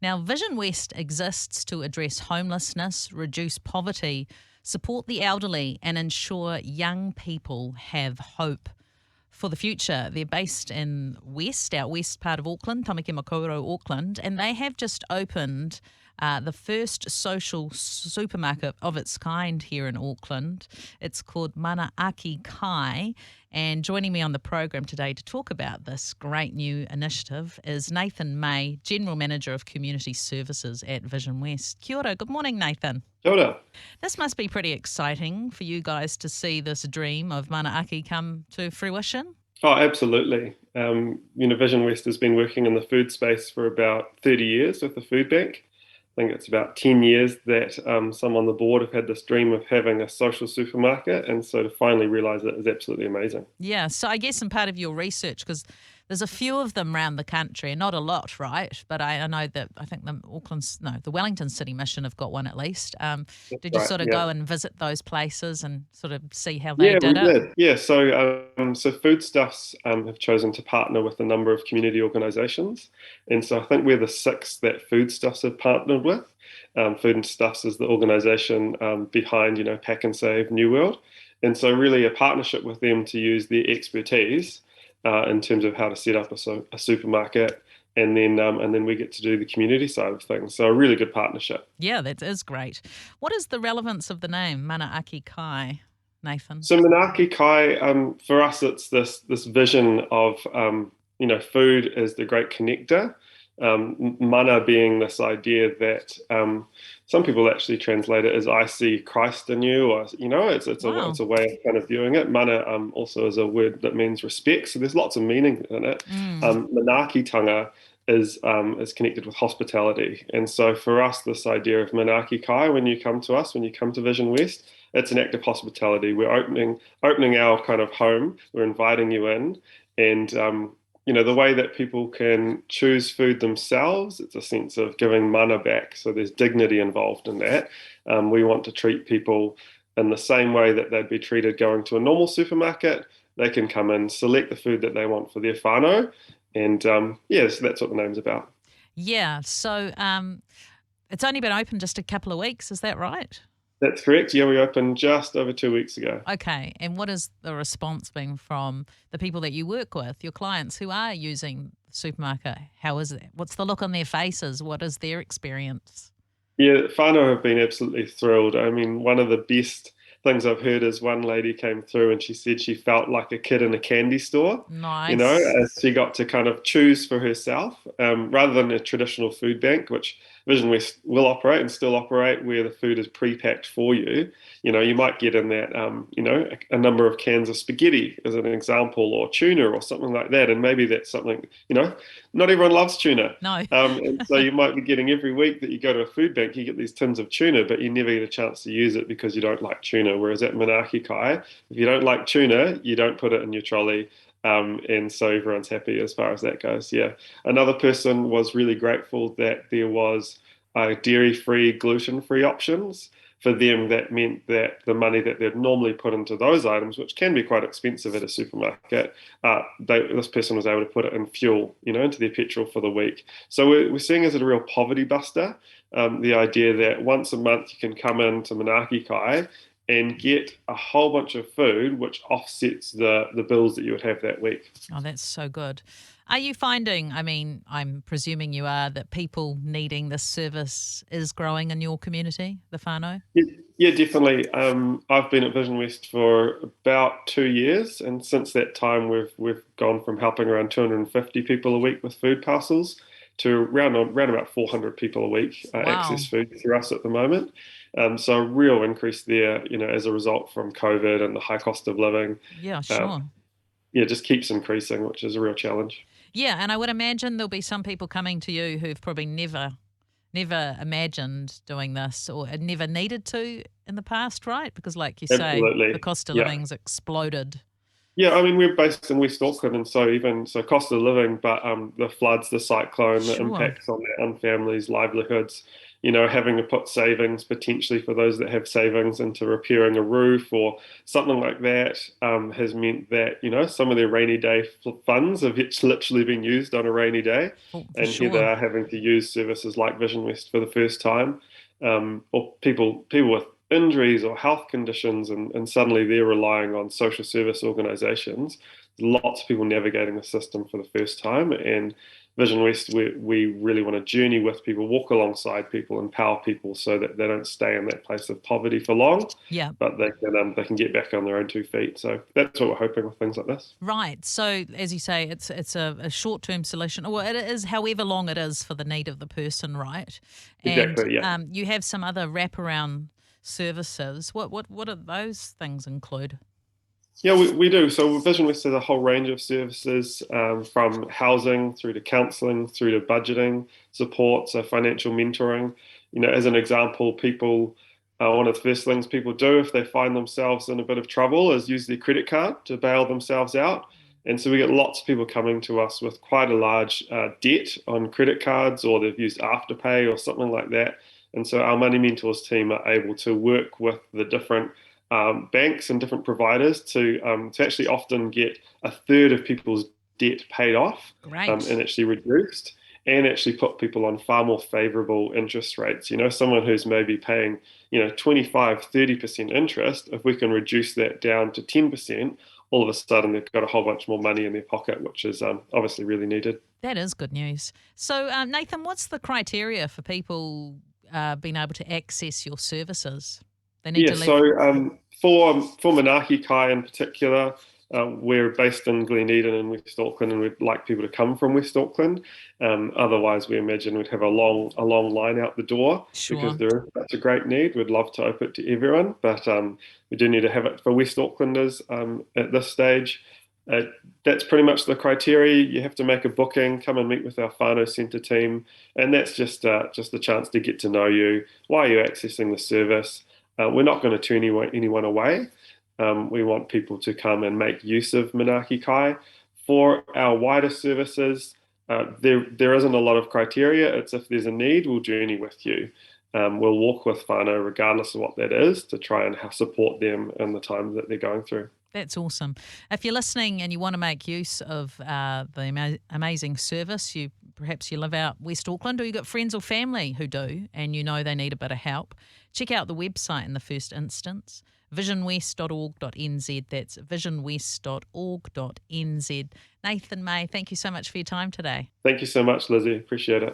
Now, Vision West exists to address homelessness, reduce poverty, support the elderly, and ensure young people have hope for the future. They're based in out west part of Auckland, Tamaki Makaurau, Auckland, and they have just opened the first social supermarket of its kind here in Auckland. It's called Manaaki Kai. And joining me on the program today to talk about this great new initiative is Nathan May, General Manager of Community Services at Vision West. Kia ora. Good morning, Nathan. Kia ora. This must be pretty exciting for you guys to see this dream of Manaaki come to fruition. Oh, absolutely. Vision West has been working in the food space for about 30 years with the food bank. I think it's about 10 years that some on the board have had this dream of having a social supermarket, and so to finally realise it is absolutely amazing. Yeah, so I guess in part of your research, because there's a few of them around the country, not a lot, right? But I know that I think the Wellington City Mission have got one at least. Did you sort of go and visit those places and sort of see how they did it? We did. Yeah, so Foodstuffs have chosen to partner with a number of community organisations, and so I think we're the sixth that Foodstuffs have partnered with. Foodstuffs is the organisation behind, Pack and Save New World, and so really a partnership with them to use their expertise in terms of how to set up a supermarket, and then we get to do the community side of things. So a really good partnership. Yeah, that is great. What is the relevance of the name Manaaki Kai, Nathan? So Manaaki Kai, for us, it's this vision of food as the great connector. Mana being this idea that some people actually translate it as "I see Christ in you," or it's a way of kind of viewing it. Mana also is a word that means respect, so there's lots of meaning in it. Manaakitanga is connected with hospitality, and so for us, this idea of Manaaki Kai, when you come to us, when you come to Vision West, it's an act of hospitality. We're opening our kind of home. We're inviting you in, and the way that people can choose food themselves, it's a sense of giving mana back. So there's dignity involved in that. We want to treat people in the same way that they'd be treated going to a normal supermarket. They can come and select the food that they want for their whānau. And so that's what the name's about. Yeah, so it's only been open just a couple of weeks, is that right? That's correct. Yeah, we opened just over 2 weeks ago. Okay. And what has the response been from the people that you work with, your clients who are using the supermarket? How is it? What's the look on their faces? What is their experience? Yeah, whānau have been absolutely thrilled. I mean, one of the best things I've heard is one lady came through and she said she felt like a kid in a candy store. Nice. As she got to kind of choose for herself, rather than a traditional food bank, which Vision West will operate and still operate, where the food is pre-packed for you. You might get in that, a number of cans of spaghetti as an example, or tuna or something like that. And maybe that's something, not everyone loves tuna. No. And so you might be getting every week that you go to a food bank, you get these tins of tuna, but you never get a chance to use it because you don't like tuna. Whereas at Manaaki Kai, if you don't like tuna, you don't put it in your trolley. And so everyone's happy as far as that goes. Yeah. Another person was really grateful that there was dairy-free, gluten-free options. For them, that meant that the money that they'd normally put into those items, which can be quite expensive at a supermarket, this person was able to put it in fuel, into their petrol for the week. So we're seeing it as a real poverty buster. The idea that once a month you can come into Manaaki Kai and get a whole bunch of food which offsets the bills that you would have that week. Oh, that's so good. Are you finding, I'm presuming you are, that people needing this service is growing in your community, the whānau? Yeah, definitely. I've been at Vision West for about 2 years, and since that time we've gone from helping around 250 people a week with food parcels to around about 400 people a week access food through us at the moment. So a real increase there, as a result from COVID and the high cost of living. Yeah, sure. It just keeps increasing, which is a real challenge. Yeah, and I would imagine there'll be some people coming to you who've probably never imagined doing this or had never needed to in the past, right? Because like you say, the cost of living's exploded. Yeah, we're based in West Auckland, and so cost of living, but the floods, the cyclone, the impacts on families' livelihoods, having to put savings potentially for those that have savings into repairing a roof or something like that has meant that, some of their rainy day funds have literally been used on a rainy day. For And here they sure. are having to use services like Visionwest for the first time, or people with injuries or health conditions, and suddenly they're relying on social service organisations. Lots of people navigating the system for the first time, and Vision West, we really want to journey with people, walk alongside people, empower people so that they don't stay in that place of poverty for long, Yeah. but they can get back on their own 2 feet. So that's what we're hoping with things like this. Right. So, as you say, it's a short term solution. Well, it is however long it is for the need of the person, right? And Exactly, yeah. you have some other wraparound services. What do those things include? Yeah, we do. So Vision West has a whole range of services, from housing through to counselling, through to budgeting support, so financial mentoring. As an example, people, one of the first things people do if they find themselves in a bit of trouble is use their credit card to bail themselves out. And so we get lots of people coming to us with quite a large debt on credit cards, or they've used Afterpay or something like that. And so our Money Mentors team are able to work with the different banks and different providers to actually often get a third of people's debt paid off, Great. and actually reduced, and actually put people on far more favorable interest rates. Someone who's maybe paying, 25, 30% interest, if we can reduce that down to 10%, all of a sudden they've got a whole bunch more money in their pocket, which is obviously really needed. That is good news. So, Nathan, what's the criteria for people being able to access your services? They need Yeah, to live. so for Manaaki Kai in particular, we're based in Gleneden in West Auckland, and we'd like people to come from West Auckland. Otherwise, we imagine we'd have a long line out the door because Sure. there is such a great need. We'd love to open it to everyone, but we do need to have it for West Aucklanders at this stage. Uh, that's pretty much the criteria. You have to make a booking, come and meet with our whānau centre team, and that's just a chance to get to know you. Why are you accessing the service? We're not going to turn anyone away. We want people to come and make use of Manaaki Kai. For our wider services, there isn't a lot of criteria. It's if there's a need, we'll journey with you. We'll walk with whānau regardless of what that is to try and support them in the time that they're going through. That's awesome. If you're listening and you want to make use of the amazing service, perhaps you live out West Auckland, or you've got friends or family who do, and you know they need a bit of help, check out the website in the first instance, visionwest.org.nz. That's visionwest.org.nz. Nathan May, thank you so much for your time today. Thank you so much, Lizzie. Appreciate it.